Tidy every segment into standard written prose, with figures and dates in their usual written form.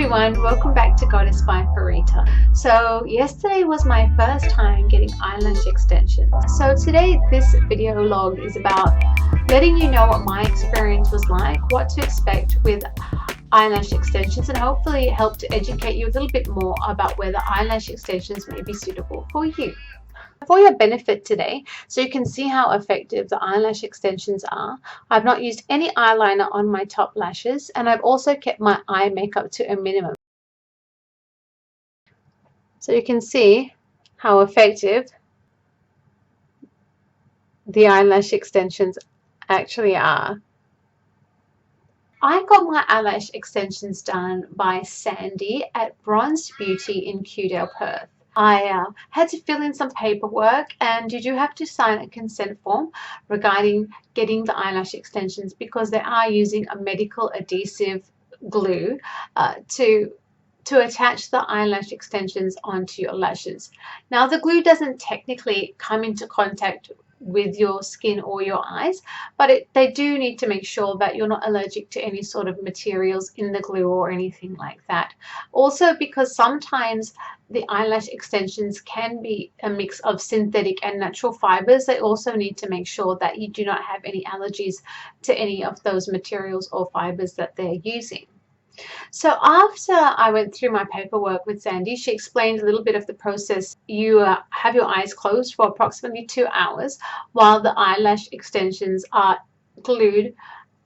everyone, welcome back to Goddess by Farita. So yesterday was my first time getting eyelash extensions. So today this video log is about letting you know what my experience was like, what to expect with eyelash extensions, and hopefully help to educate you a little bit more about whether eyelash extensions may be suitable for you. For your benefit today, so you can see how effective the eyelash extensions are, I've not used any eyeliner on my top lashes, and I've also kept my eye makeup to a minimum. So you can see how effective the eyelash extensions actually are. I got my eyelash extensions done by Sandy at Bronze Beauty in Kewdale, Perth. I had to fill in some paperwork, and you do have to sign a consent form regarding getting the eyelash extensions because they are using a medical adhesive glue to attach the eyelash extensions onto your lashes. Now the glue doesn't technically come into contact with your skin or your eyes, but they do need to make sure that you're not allergic to any sort of materials in the glue or anything like that. Also, because sometimes the eyelash extensions can be a mix of synthetic and natural fibers, they also need to make sure that you do not have any allergies to any of those materials or fibers that they're using. So after I went through my paperwork with Sandy, she explained a little bit of the process. You have your eyes closed for approximately 2 hours while the eyelash extensions are glued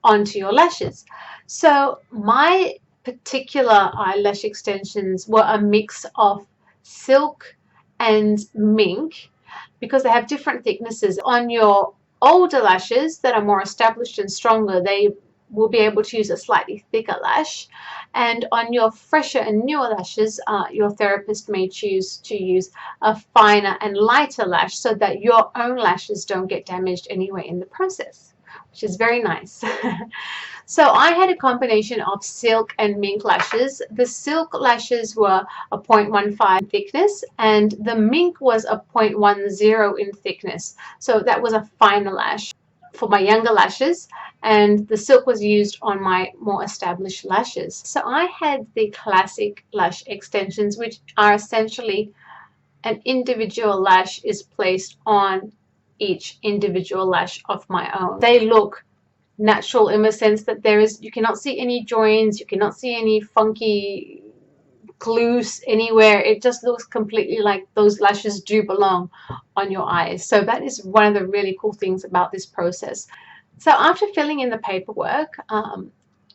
onto your lashes. So my particular eyelash extensions were a mix of silk and mink because they have different thicknesses. On your older lashes that are more established and stronger, they will be able to use a slightly thicker lash, and on your fresher and newer lashes, your therapist may choose to use a finer and lighter lash so that your own lashes don't get damaged anyway in the process, which is very nice. So I had a combination of silk and mink lashes. The silk lashes were a 0.15 thickness and the mink was a 0.10 in thickness, so that was a finer lash for my younger lashes, and the silk was used on my more established lashes. So I had the classic lash extensions, which are essentially an individual lash is placed on each individual lash of my own. They look natural in the sense that you cannot see any joints, you cannot see any funky glues anywhere. It just looks completely like those lashes do belong on your eyes. So that is one of the really cool things about this process. So after filling in the paperwork,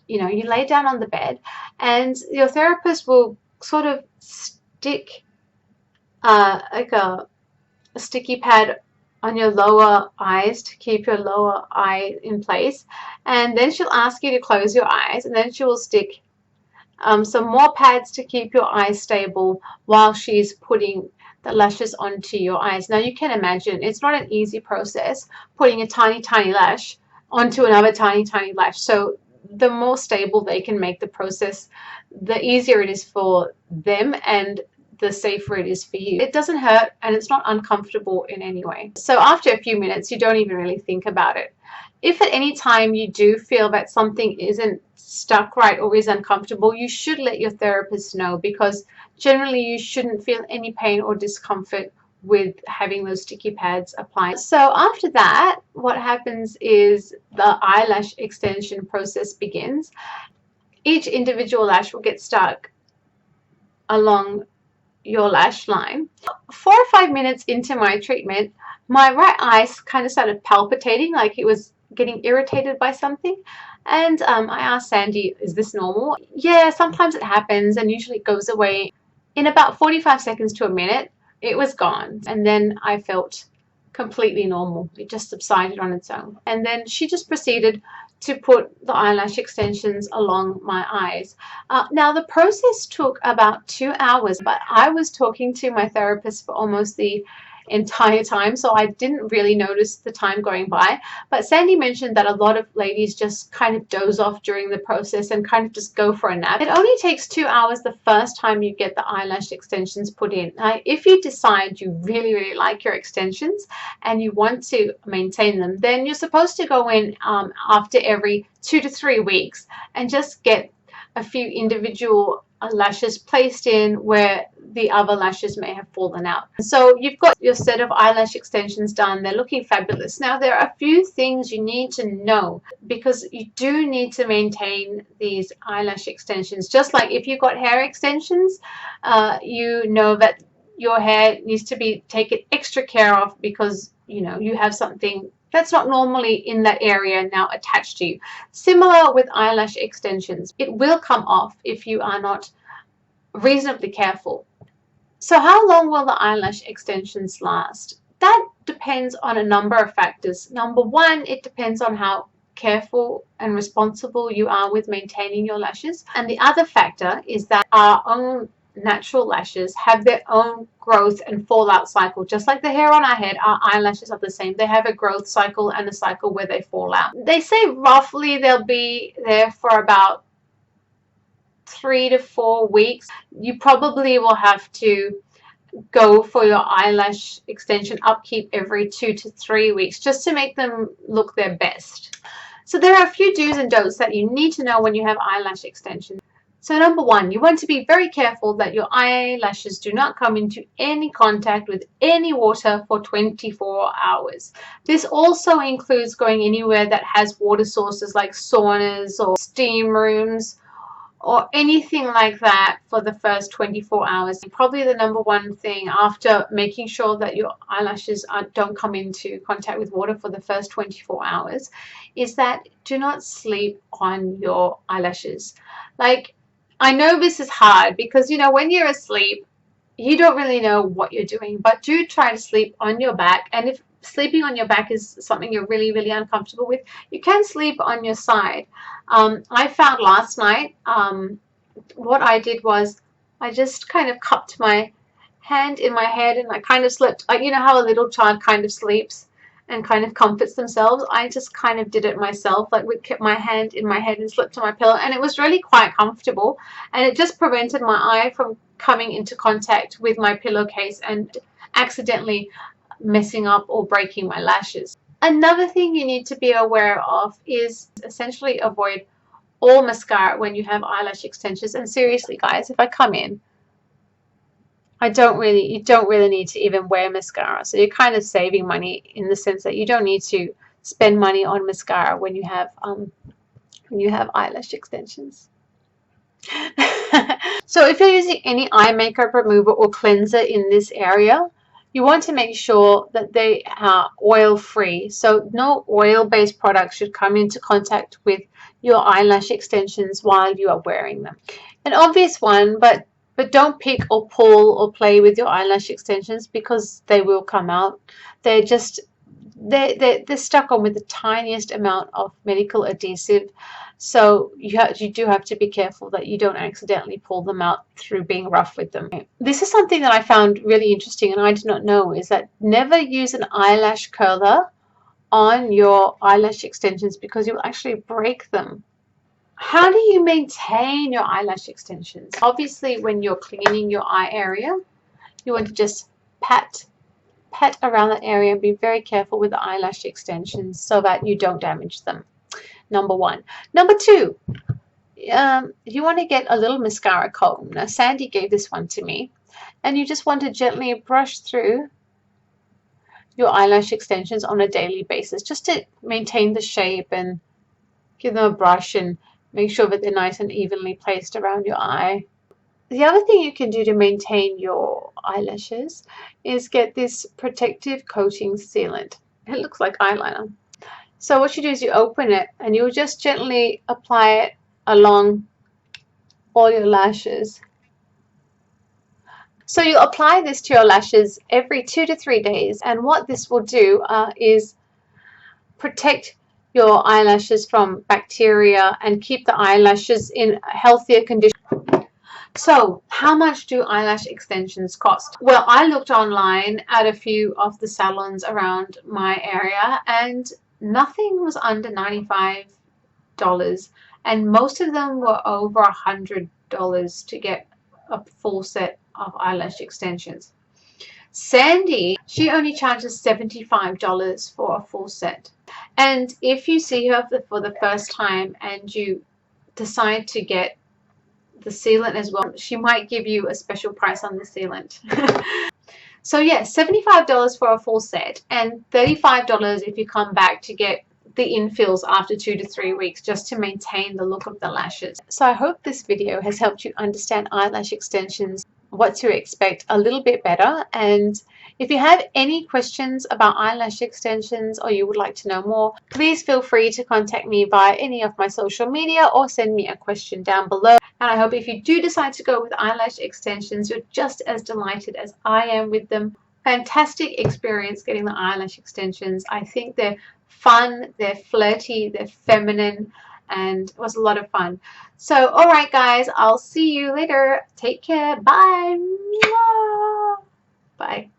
you lay down on the bed and your therapist will sort of stick like a sticky pad on your lower eyes to keep your lower eye in place, and then she'll ask you to close your eyes, and then she will stick some more pads to keep your eyes stable while she's putting the lashes onto your eyes. Now you can imagine it's not an easy process putting a tiny lash onto another tiny lash. So the more stable they can make the process, the easier it is for them and the safer it is for you. It doesn't hurt and it's not uncomfortable in any way. So after a few minutes, you don't even really think about it. If at any time you do feel that something isn't stuck right or is uncomfortable, you should let your therapist know, because generally you shouldn't feel any pain or discomfort with having those sticky pads applied. So after that, what happens is the eyelash extension process begins. Each individual lash will get stuck along your lash line. 4 or 5 minutes into my treatment, my right eye kind of started palpitating, like it was getting irritated by something. And I asked Sandy, is this normal? Yeah, sometimes it happens, and usually it goes away in about 45 seconds to a minute. It was gone, and then I felt completely normal. It just subsided on its own. And then she just proceeded to put the eyelash extensions along my eyes. Now the process took about 2 hours, but I was talking to my therapist for almost the entire time, so I didn't really notice the time going by. But Sandy mentioned that a lot of ladies just kind of doze off during the process and kind of just go for a nap. It only takes 2 hours the first time you get the eyelash extensions put in. If you decide you really like your extensions and you want to maintain them, then you're supposed to go in after every 2 to 3 weeks and just get a few individual lashes placed in where the other lashes may have fallen out. So you've got your set of eyelash extensions done. They're looking fabulous. Now there are a few things you need to know, because you do need to maintain these eyelash extensions. Just like if you've got hair extensions, you know that your hair needs to be taken extra care of, because you know you have something that's not normally in that area now attached to you. Similar with eyelash extensions, it will come off if you are not reasonably careful. So how long will the eyelash extensions last? That depends on a number of factors. Number one, it depends on how careful and responsible you are with maintaining your lashes. And the other factor is that our own natural lashes have their own growth and fallout cycle. Just like the hair on our head, our eyelashes are the same. They have a growth cycle and a cycle where they fall out. They say roughly they'll be there for about 3 to 4 weeks. You probably will have to go for your eyelash extension upkeep every 2 to 3 weeks just to make them look their best. So there are a few do's and don'ts that you need to know when you have eyelash extensions. So number one, you want to be very careful that your eyelashes do not come into any contact with any water for 24 hours. This also includes going anywhere that has water sources like saunas or steam rooms or anything like that for the first 24 hours. Probably the number one thing after making sure that your eyelashes don't come into contact with water for the first 24 hours is that do not sleep on your eyelashes. Like, I know this is hard because, you know, when you're asleep, you don't really know what you're doing, but do try to sleep on your back. And if sleeping on your back is something you're really, really uncomfortable with, you can sleep on your side. I found last night, what I did was I just kind of cupped my hand in my head and I kind of slept. You know how a little child kind of sleeps and kind of comforts themselves? I just kind of did it myself, like kept my hand in my head and slept on my pillow, and it was really quite comfortable, and it just prevented my eye from coming into contact with my pillowcase and accidentally messing up or breaking my lashes. Another thing you need to be aware of is essentially avoid all mascara when you have eyelash extensions. And seriously guys, if I come in, you don't really need to even wear mascara. So you're kind of saving money in the sense that you don't need to spend money on mascara when you have eyelash extensions. So if you're using any eye makeup remover or cleanser in this area, you want to make sure that they are oil free. So no oil based products should come into contact with your eyelash extensions while you are wearing them. An obvious one, but don't pick or pull or play with your eyelash extensions because they will come out. They're stuck on with the tiniest amount of medical adhesive. So you do have to be careful that you don't accidentally pull them out through being rough with them. This is something that I found really interesting and I did not know, is that never use an eyelash curler on your eyelash extensions because you'll actually break them. How do you maintain your eyelash extensions? Obviously, when you're cleaning your eye area, you want to just pat around that area and be very careful with the eyelash extensions so that you don't damage them. Number one. Number two, you want to get a little mascara comb. Now, Sandy gave this one to me, and you just want to gently brush through your eyelash extensions on a daily basis just to maintain the shape and give them a brush and make sure that they're nice and evenly placed around your eye. The other thing you can do to maintain your eyelashes is get this protective coating sealant. It looks like eyeliner. So what you do is you open it and you'll just gently apply it along all your lashes. So you apply this to your lashes every 2 to 3 days, and what this will do is protect your eyelashes from bacteria and keep the eyelashes in a healthier condition. So how much do eyelash extensions cost? Well, I looked online at a few of the salons around my area and nothing was under $95, and most of them were over $100 to get a full set of eyelash extensions. Sandy, she only charges $75 for a full set. And if you see her for the first time and you decide to get the sealant as well. She might give you a special price on the sealant. So yeah, $75 for a full set and $35 if you come back to get the infills after 2 to 3 weeks, just to maintain the look of the lashes. So I hope this video has helped you understand eyelash extensions, what to expect a little bit better. And if you have any questions about eyelash extensions or you would like to know more, please feel free to contact me via any of my social media or send me a question down below. And I hope if you do decide to go with eyelash extensions, you're just as delighted as I am with them. Fantastic experience getting the eyelash extensions. I think they're fun, they're flirty, they're feminine, and it was a lot of fun. So all right guys, I'll see you later. Take care. Bye. Bye.